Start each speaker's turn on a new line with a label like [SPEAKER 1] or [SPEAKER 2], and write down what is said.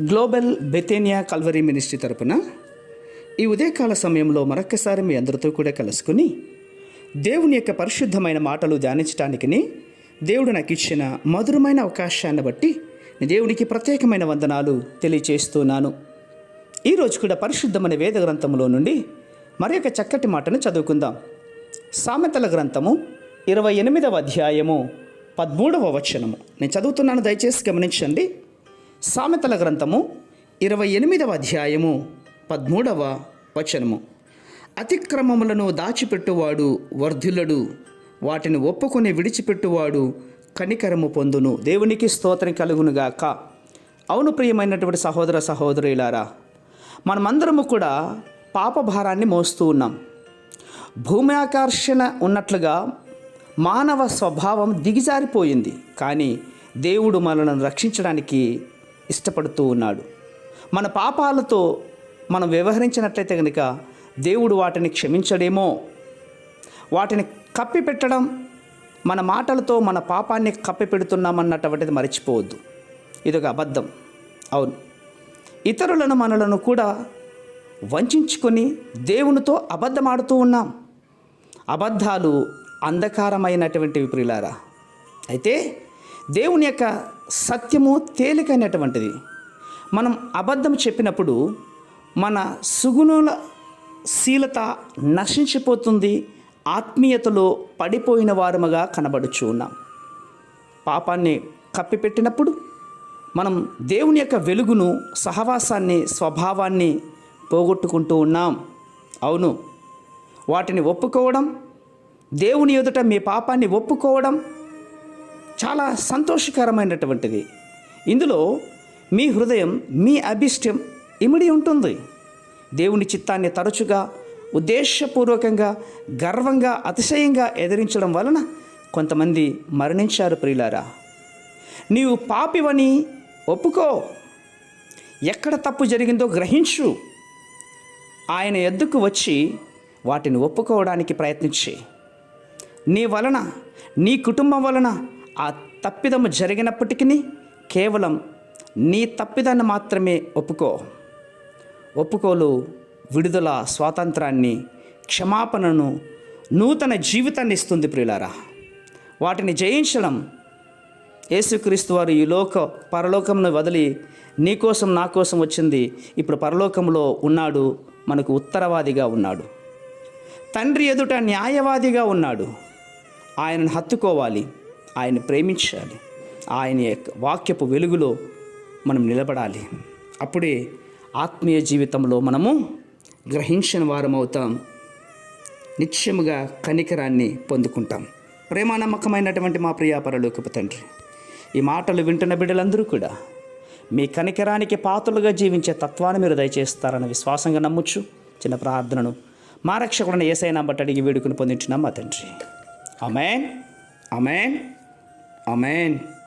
[SPEAKER 1] Global బెతేనియా Calvary ministry తరపున ఈ ఉదయకాల సమయంలో మరొక్కసారి మీ అందరితో కూడా కలుసుకుని దేవుని యొక్క పరిశుద్ధమైన మాటలు ధ్యానించడానికిని దేవుడు నాకు ఇచ్చిన మధురమైన అవకాశాన్ని బట్టి దేవునికి ప్రత్యేకమైన వందనాలు తెలియచేస్తున్నాను. ఈరోజు కూడా పరిశుద్ధమైన వేద గ్రంథంలో నుండి మరి ఒక చక్కటి మాటను చదువుకుందాం. సామెతల గ్రంథము 28వ అధ్యాయము 13వ వచనము నేను చదువుతున్నాను, దయచేసి గమనించండి. సామెతల గ్రంథము 28వ అధ్యాయము 13వ వచనము. అతిక్రమములను దాచిపెట్టువాడు వర్ధిల్లుడు, వాటిని ఒప్పుకొని విడిచిపెట్టువాడు కనికరము పొందును. దేవునికి స్తోత్రం కలుగునుగాక. అవును ప్రియమైనటువంటి సహోదర సహోదరులారా, మనమందరము కూడా పాపభారాన్ని మోస్తూ ఉన్నాం. భూమి ఆకర్షణ ఉన్నట్లుగా మానవ స్వభావం దిగజారిపోయింది. కానీ దేవుడు మనల్ని రక్షించడానికి ఇష్టపడుతూ ఉన్నాడు. మన పాపాలతో మనం వ్యవహరించినట్లయితే కనుక దేవుడు వాటిని క్షమించడేమో. వాటిని కప్పిపెట్టడం, మన మాటలతో మన పాపాన్ని కప్పిపెడుతున్నామన్నటువంటిది మర్చిపోవద్దు. ఇదొక అబద్ధం. అవును, ఇతరులను మనలను కూడా వంచుకొని దేవునితో అబద్ధమాడుతూ ఉన్నాం. అబద్ధాలు అంధకారమైనటువంటివి ప్రియులారా. అయితే దేవుని యొక్క సత్యము తేలికైనటువంటిది. మనం అబద్ధం చెప్పినప్పుడు మన సుగుణుల శీలత నశించిపోతుంది. ఆత్మీయతలో పడిపోయిన వారముగా కనబడుచు ఉన్నాం. పాపాన్ని కప్పిపెట్టినప్పుడు మనం దేవుని యొక్క వెలుగును, సహవాసాన్ని, స్వభావాన్ని పోగొట్టుకుంటూ ఉన్నాం. అవును, వాటిని ఒప్పుకోవడం, దేవుని ఎదుట మీ పాపాన్ని ఒప్పుకోవడం చాలా సంతోషకరమైనటువంటిది. ఇందులో మీ హృదయం, మీ అభిష్టం ఇమిడి ఉంటుంది. దేవుని చిత్తాన్ని తరచుగా ఉద్దేశపూర్వకంగా, గర్వంగా, అతిశయంగా ఎదిరించడం వలన కొంతమంది మరణించారు ప్రియులారా. నీవు పాపివని ఒప్పుకో, ఎక్కడ తప్పు జరిగిందో గ్రహించు, ఆయన ఎద్దుకు వచ్చి వాటిని ఒప్పుకోవడానికి ప్రయత్నించే. నీ వలన, నీ కుటుంబం వలన ఆ తప్పిదము జరిగినప్పటికీ కేవలం నీ తప్పిదాన్ని మాత్రమే ఒప్పుకోలు విడుదల, స్వాతంత్రాన్ని, క్షమాపణను, నూతన జీవితాన్ని ఇస్తుంది ప్రియులారా. వాటిని జయించడం, యేసుక్రీస్తు వారు ఈ పరలోకంను వదిలి నీ కోసం నా కోసం వచ్చింది. ఇప్పుడు పరలోకంలో ఉన్నాడు, మనకు ఉత్తరవాదిగా ఉన్నాడు, తండ్రి ఎదుట న్యాయవాదిగా ఉన్నాడు. ఆయనను హత్తుకోవాలి, ఆయన ప్రేమించాలి, ఆయన యొక్క వాక్యపు వెలుగులో మనం నిలబడాలి. అప్పుడే ఆత్మీయ జీవితంలో మనము గ్రహించిన వారం అవుతాం. నిత్యముగా కనికరాన్ని పొందుకుంటాం. ప్రేమ నమ్మకమైనటువంటి మా ప్రియ పరలోకపు తండ్రి, ఈ మాటలు వింటున్న బిడ్డలందరూ కూడా మీ కనికరానికి పాత్రలుగా జీవించే తత్వాన్ని మీరు దయచేస్తారని విశ్వాసంగా నమ్ముచ్చు. చిన్న ప్రార్థనను మా రక్షకుడిని యేసయ్య బట్టి అడిగి వేడుకుని పొందించున్నాం మా తండ్రి. ఆమేన్, ఆమేన్, ఆమేన్.